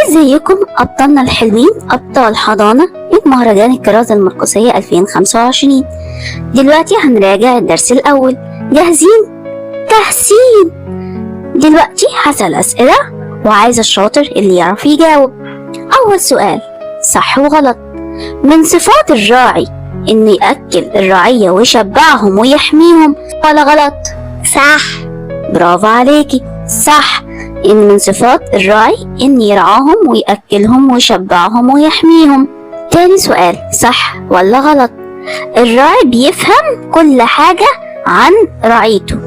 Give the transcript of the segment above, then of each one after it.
ازيكم ابطالنا الحلوين ابطال حضانة مهرجان الكرازة المرقسية 2025. دلوقتي هنراجع الدرس الاول. جاهزين؟ تحسين. دلوقتي هسأل اسئلة وعايز الشاطر اللي يعرف يجاوب. اول سؤال، صح وغلط. من صفات الراعي انه يأكل الرعية ويشبعهم ويحميهم ولا غلط؟ صح. برافو عليكي، صح. إن من صفات الراعي إن يرعاهم ويأكلهم ويشبعهم ويحميهم. تاني سؤال، صح ولا غلط؟ الراعي بيفهم كل حاجة عن رعيته.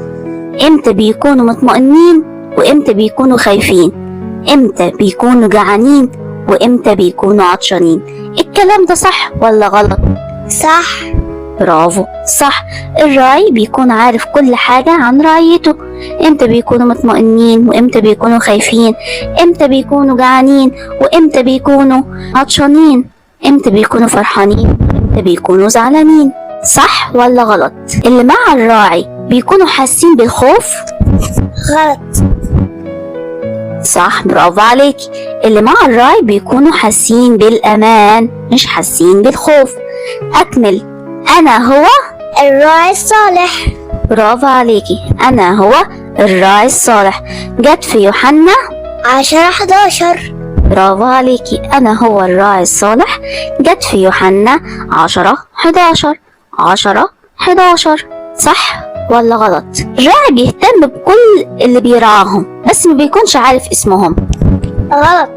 إمتى بيكونوا مطمئنين وإمتى بيكونوا خايفين، إمتى بيكونوا جعانين وإمتى بيكونوا عطشانين. الكلام ده صح ولا غلط؟ صح. برافو، صح. الراعي بيكون عارف كل حاجة عن رعيته، امتى بيكونوا مطمئنين وامتى بيكونوا خايفين، امتى بيكونوا جعانين وامتى بيكونوا عطشانين، امتى بيكونوا فرحانين وامتى بيكونوا زعلانين. صح ولا غلط؟ اللي مع الراعي بيكونوا حاسين بالخوف؟ غلط. صح، برافو عليكي. اللي مع الراعي بيكونوا حاسين بالأمان مش حاسين بالخوف. أكمل. أنا هو الراعي الصالح. برافو عليكي، أنا هو الراعي الصالح. جت في يوحنا 10:11. برافو عليكي، أنا هو الراعي الصالح. جت في يوحنا 10:11. صح ولا غلط؟ الراعي بيهتم بكل اللي بيرعاهم بس ما بيكونش عارف اسمهم. غلط.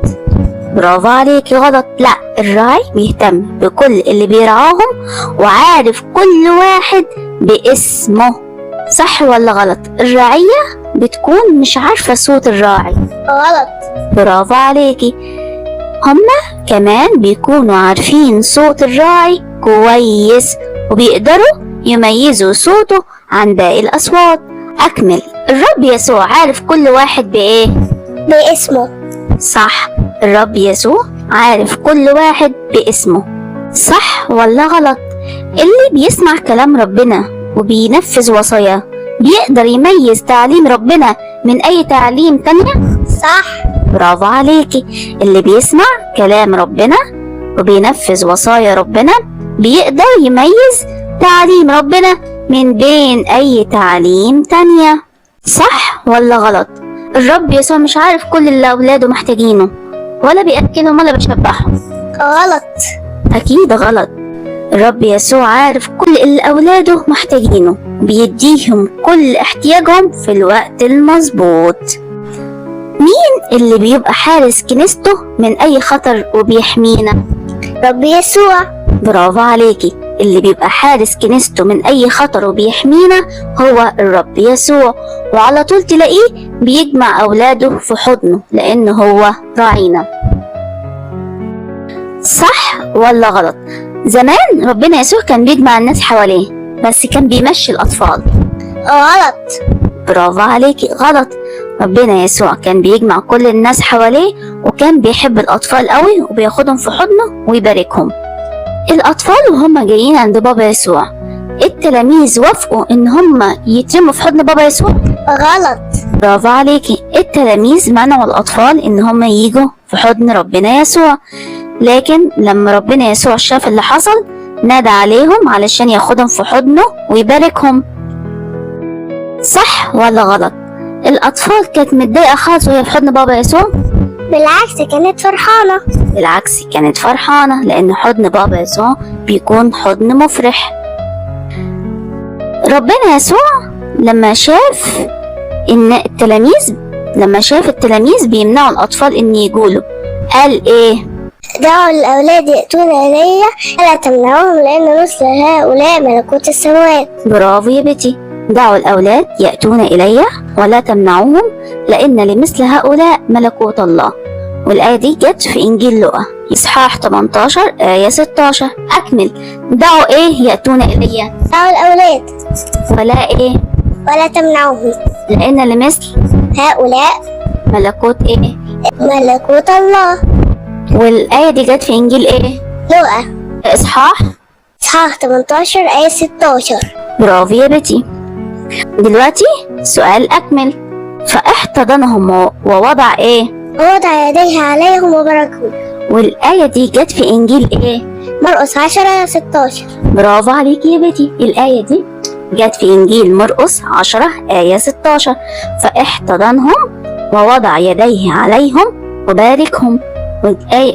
برافو عليكي، غلط. لا، الراعي بيهتم بكل اللي بيرعاهم وعارف كل واحد باسمه. صح ولا غلط؟ الرعية بتكون مش عارفة صوت الراعي. غلط. برافو عليكي. هما كمان بيكونوا عارفين صوت الراعي كويس وبيقدروا يميزوا صوته عن باقي الأصوات. أكمل. الرب يسوع عارف كل واحد بإيه؟ باسمه. صح، الرب يسوع عارف كل واحد باسمه. صح ولا غلط؟ اللي بيسمع كلام ربنا وبينفذ وصاياه بيقدر يميز تعليم ربنا من أي تعليم تانية؟ صح. برافو عليكي. اللي بيسمع كلام ربنا وبينفذ وصايا ربنا بيقدر يميز تعليم ربنا من بين أي تعليم تانية. صح ولا غلط؟ الرب يسوع مش عارف كل اللي أولاده محتاجينه ولا بيأكلهم ولا بيشبعهم. غلط. أكيد غلط. الرب يسوع عارف كل اللي أولاده محتاجينه بيديهم كل احتياجهم في الوقت المظبوط. مين اللي بيبقى حارس كنيسته من أي خطر وبيحمينا؟ رب يسوع. برافو عليكي. اللي بيبقى حارس كنيسته من أي خطر وبيحمينا هو الرب يسوع، وعلى طول تلاقيه بيجمع أولاده في حضنه لأنه هو راعينا. صح ولا غلط؟ زمان ربنا يسوع كان بيجمع الناس حواليه بس كان بيمشي الأطفال. غلط. برافو عليكي، غلط. ربنا يسوع كان بيجمع كل الناس حواليه وكان بيحب الأطفال قوي وبياخدهم في حضنه ويباركهم. الأطفال وهم جايين عند بابا يسوع التلاميذ وافقوا إن هم يترموا في حضن بابا يسوع؟ غلط. برافو عليكي. التلاميذ منعوا الأطفال إن هم ييجوا في حضن ربنا يسوع، لكن لما ربنا يسوع شاف اللي حصل نادى عليهم علشان ياخدهم في حضنه ويباركهم. صح ولا غلط؟ الأطفال كانت متضايقة خالص وهي في حضن بابا يسوع؟ بالعكس كانت فرحانة. بالعكس كانت فرحانة لأن حضن بابا يسوع بيكون حضن مفرح. ربنا يسوع لما شاف التلاميذ بيمنعوا الأطفال إن يقولوا قال إيه؟ دعوا الأولاد يأتون إلي ولا تمنعوهم لأن مثل هؤلاء ملكوت السماوات. برافو يا بنتي. دعوا الأولاد يأتون إلي ولا تمنعوهم لأن لمثل هؤلاء ملكوت الله. والآية دي جت في إنجيل لوقا إصحاح 18 آية 16. أكمل. دعوا إيه يأتون إلي؟ دعوا الأولاد ولا إيه؟ ولا تمنعوهم لأن لمثل هؤلاء ملكوت إيه؟ ملكوت الله. والآية دي جت في إنجيل إيه؟ لوقا إصحاح 18 آية 16. برافو يا بنتي. دلوقتي سؤال أكمل. فاحتضنهم ووضع إيه؟ ووضع يديه عليهم وباركهم. والآية دي جت في إنجيل إيه؟ مرقس 10:16. برافو عليكي يا بيتي. الآية دي جت في إنجيل مرقس 10 آية 16. فاحتضنهم ووضع يديه عليهم وباركهم.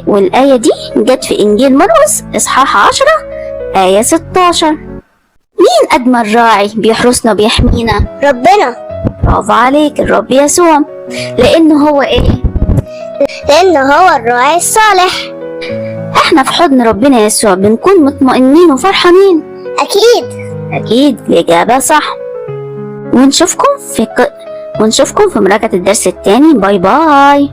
والآية دي جت في إنجيل مرقس إصحاح 10 آية 16. مين أجمل راعي بيحرسنا بيحمينا؟ ربنا. برافو عليك، الرب يسوع. لأنه هو إيه؟ لأنه هو الراعي الصالح. إحنا في حضن ربنا يسوع بنكون مطمئنين وفرحانين. أكيد. أكيد، الإجابة صح. ونشوفكم في مراجعة الدرس التاني. باي باي.